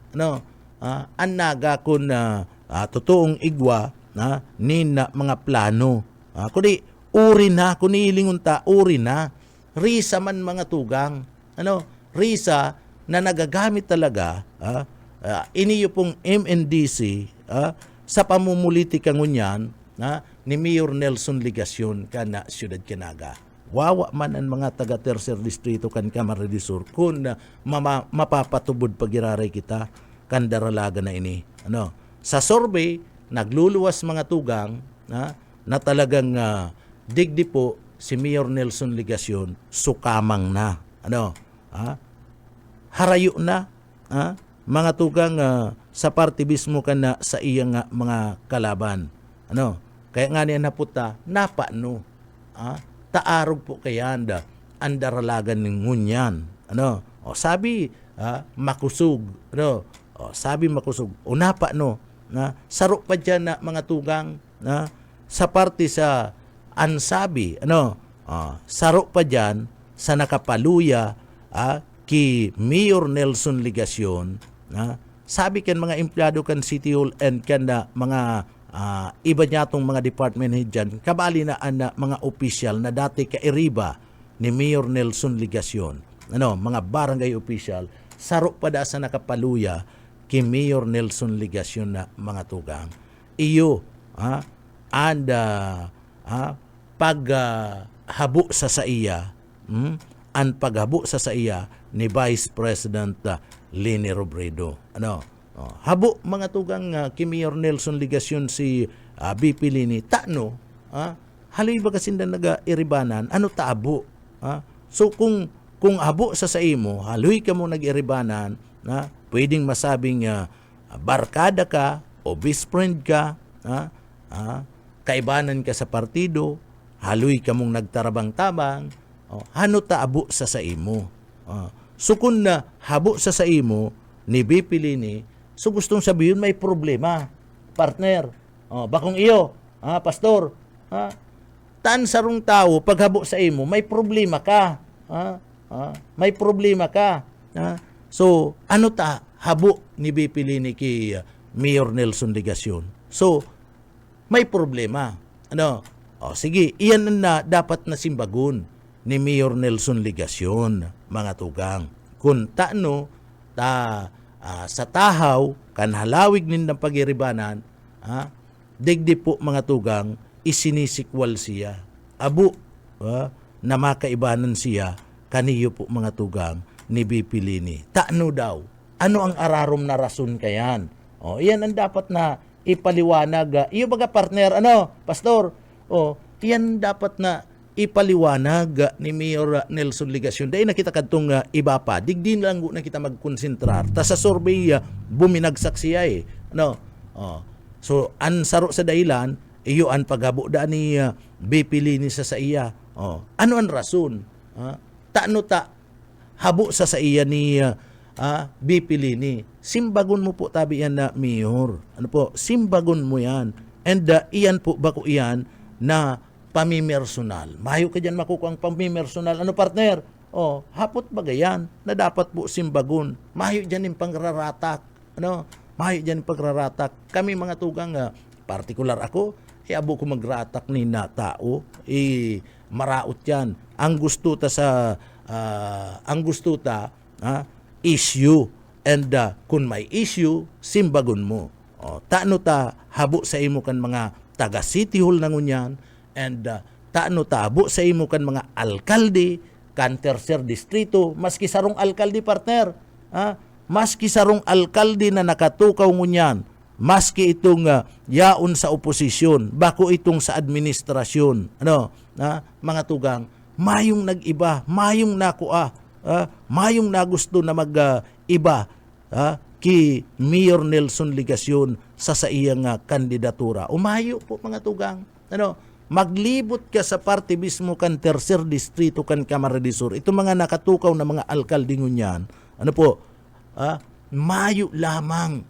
Ang Naga kung totoong igwa, nin mga plano. Kundi, uri na, kung ilingunta, uri na. Risa man mga tugang. Risa na nagagamit talaga, iniyo pong MNDC sa pamumulitika ngunyan ni Mayor Nelson Ligacion kana siyudad Kanaga. Wawa man ang mga taga-tercer distrito kan Camarines Sur kung mapapatubod pagiraray kita kan daralaga na ini. Sa survey, nagluluwas mga tugang na talagang digdi po si Mayor Nelson Ligacion sukamang na. Harayo na, mga tugang sa partibismo ka na sa iyang mga kalaban. Kaya nga niya naputa, napano, taarog po kaya ang daralagan ng ngunyan. Sabi, makusog. Sabi makusog. Napano, saro pa dyan na mga tugang, sa parte sa ansabi, saro pa dyan sa nakapaluya ki Mayor Nelson Ligacion, sabi kan mga empleyado kan City Hall and kan na mga iba niya tong mga department head dyan, kabali na mga opisyal na dati kairiba ni Mayor Nelson Ligacion, mga barangay official, saro pa da sa nakapaluya ki Mayor Nelson Ligacion na mga tugang. Iyo, paghabo sa saiya, ang paghabo sa saiya ni Vice President Leni Robredo. Habo mga tugang ki Mayor Nelson Ligacion si BP Leni, tano, haloy ba kasi na nag-iribanan, taabo? So kung habo sa mo, haloy ka mo nag-iribanan, pwedeng masabing barkada ka o best friend ka, kaibanan ka sa partido, haloy ka mong nagtarabang-tabang, taabo sa mo. So kung na habo sa mo ni BP Leni, so gustong sabihin may problema, partner. Bakong iyo, pastor, taan sarong tao, paghabo sa imo, may problema ka. May problema ka. So, habo ni BP Leni kay Mayor Nelson Ligacion? So, may problema. Sige, iyan na dapat na simbagon ni Mayor Nelson Ligacion, mga tugang. Kung sa tahaw, kan halawig nindang pagiribanan, digdi po mga tugang, isinisikwal siya. Abo, na makaibanan siya, kaniyo po mga tugang, ni BP Leni. Daw, ano ang ararom na rason kayan? Iyan ang dapat na ipaliwanag. Iyo baga partner, pastor, iyan dapat na ipaliwanag ni Mayor Nelson Ligacion. Dahil nakita kadtong iba pa, digdin lang na kita magkonsentrar. Ta sa survey, buminagsak siya So, ansaro sa dahilan, iyo ang paghabo da ni BP Leni sa iya. Ano ang rason? Habo sa iya ni BP Leni. Simbagon mo po tabi yan na Mayor. Simbagon mo yan. And iyan po, bako iyan na pamimersonal. Mayo ka dyan makukuha ang pamimersonal. Partner? Hapot bagayan na dapat po simbagon. Mayo dyan yung pangraratak. Mayo dyan yung pangraratak. Kami mga tugang, partikular ako, abo ko magratak ni na tao. Maraot yan. Ang gusto ta issue. And kung may issue, simbagon mo. Taano ta habo sa imo kan mga taga City Hall na ngunyan, and taano tabo sa imo kan mga alkalde, kan tercer distrito, maski sarong alkalde partner, maski sarong alkalde na nakatukaw ngunyan, maski itong yaon sa oposisyon, bako itong sa administrasyon, mga tugang, mayong nag-iba, mayong nakuha, mayong nagusto na mag-iba, ki Mayor Nelson Ligacion sa iyang kandidatura. Umayo po mga tugang. Maglibot ka sa parte mismo kan tercer distrito kan Camarines Sur. Ito mga nakatukaw na mga alkalde ngunyan. Mayo lamang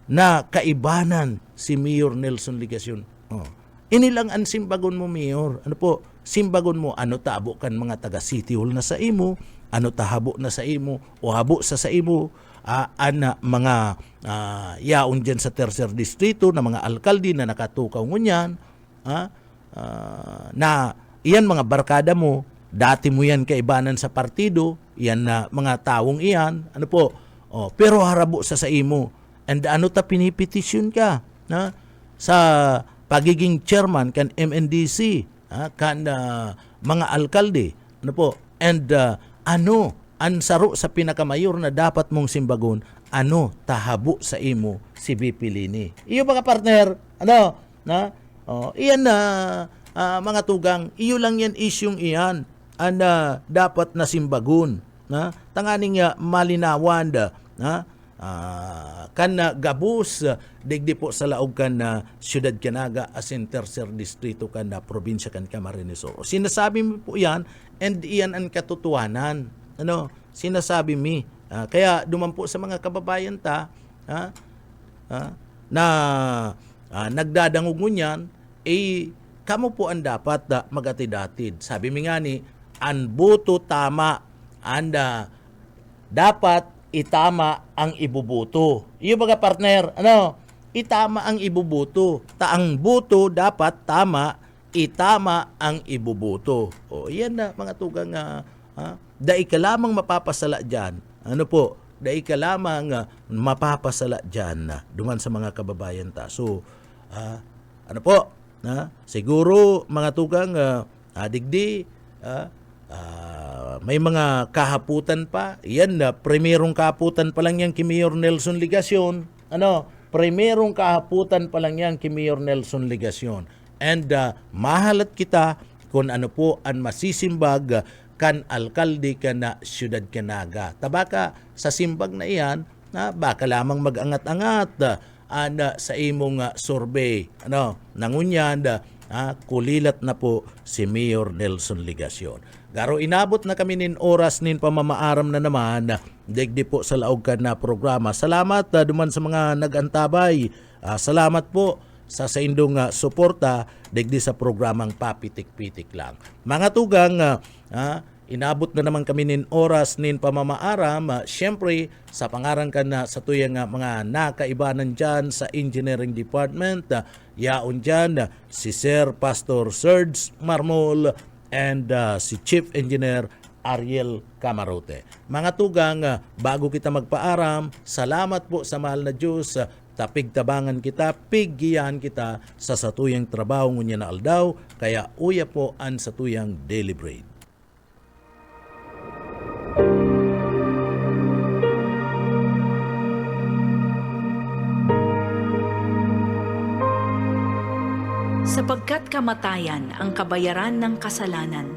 na kaibanan si Mayor Nelson Ligacion. Inilang ang simbagon mo, Mayor. Simbagon mo, tabo kan mga taga City Hall na sa imo, tahabo na sa imo, o habo sa imo, mga yaon dyan sa tercer distrito na mga alkalde na nakatukaw ngunyan, na iyan mga barkada mo, dati mo yan kaibanan sa partido, yan na mga taong iyan, pero harabo sa imo, and pinipetisyon ka, sa pagiging chairman kan MNDC, kan mga alkalde, and ansaro sa pinakamayor na dapat mong simbagon, tahabo sa imo si BP Leni. Iyo mga partner, iyan na mga tugang, iyo lang yan isyong iyan, dapat na simbagon, tanganing malinawan, kan gabus digdi po sa laog kan siyudad Canaga as in tercer distrito kan probinsya kan Camarines Sur. Sinasabi mo po yan, and iyan ang katotohanan. Sinasabi mi. Kaya dumampo sa mga kababayan na nagdadangog ngunyan, kamo po ang dapat magatidatid. Sabi mi nga ni, ang buto tama, anda dapat itama ang ibubuto. Yung mga partner, itama ang ibubuto. Ang buto dapat tama, itama ang ibubuto. O yan na mga tugang dai ka lamang mapapasala dyan. Dai ka lamang mapapasala dyan duman sa mga kababayan ta. So, siguro mga tugang digdi, may mga kahaputan pa. Yan na, primerong kahaputan pa lang yan kay Mayor Nelson Ligacion. Primerong kahaputan pa lang yan kay Mayor Nelson Ligacion. And mahalat kita kung ano po ang masisimbag kan alkalde ka na siyudad Canaga. Tabaka sa simbag na iyan, baka lamang mag-angat-angat sa imong survey. Nangunyan, kulilat na po si Mayor Nelson Ligacion. Garo inabot na kami nin oras nin pamamaaram na naman, digdi po sa laog ka na programa. Salamat duman sa mga nagantabay. Salamat po sa indong suporta digdi sa programang Papitik-Pitik Lang. Mga tugang, inabot na naman kami nin oras nin pamamaaram. Siyempre, sa pangaran ka na sa tuyang mga nakaibanan dyan sa Engineering Department, yaon dyan si Sir Pastor Serge Marmol and si Chief Engineer Ariel Camarote. Mga tugang, bago kita magpaaram, salamat po sa mahal na Diyos. Tapig-tabangan kita, piggiyahan kita sa satuyang trabaho ngunya na aldaw, kaya uya po ang satuyang daily bread. Sapagkat kamatayan ang kabayaran ng kasalanan,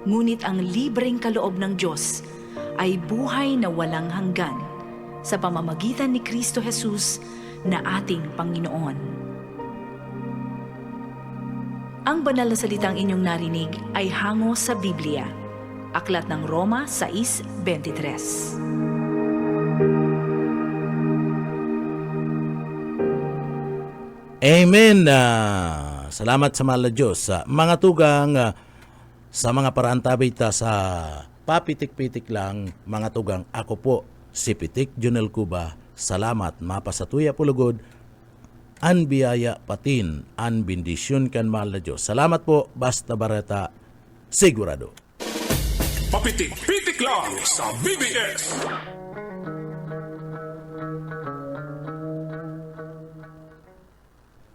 ngunit ang libreng kaloob ng Diyos ay buhay na walang hanggan sa pamamagitan ni Kristo Jesus na ating Panginoon. Ang banal na salitang inyong narinig ay hango sa Biblia. Aklat ng Roma 6:23. Amen. Salamat sa mahal na Diyos. Mga tugang, sa mga paraantabay ta sa Papitik-Pitik Lang, mga tugang, ako po si Pitik Junel Cuba. Salamat mapasatuya pulugod an biyaya patin an bendisyon kan mahal na Diyos. Salamat po, Basta Bareta, sigurado. Papitik-Pitik Lang sa BBS.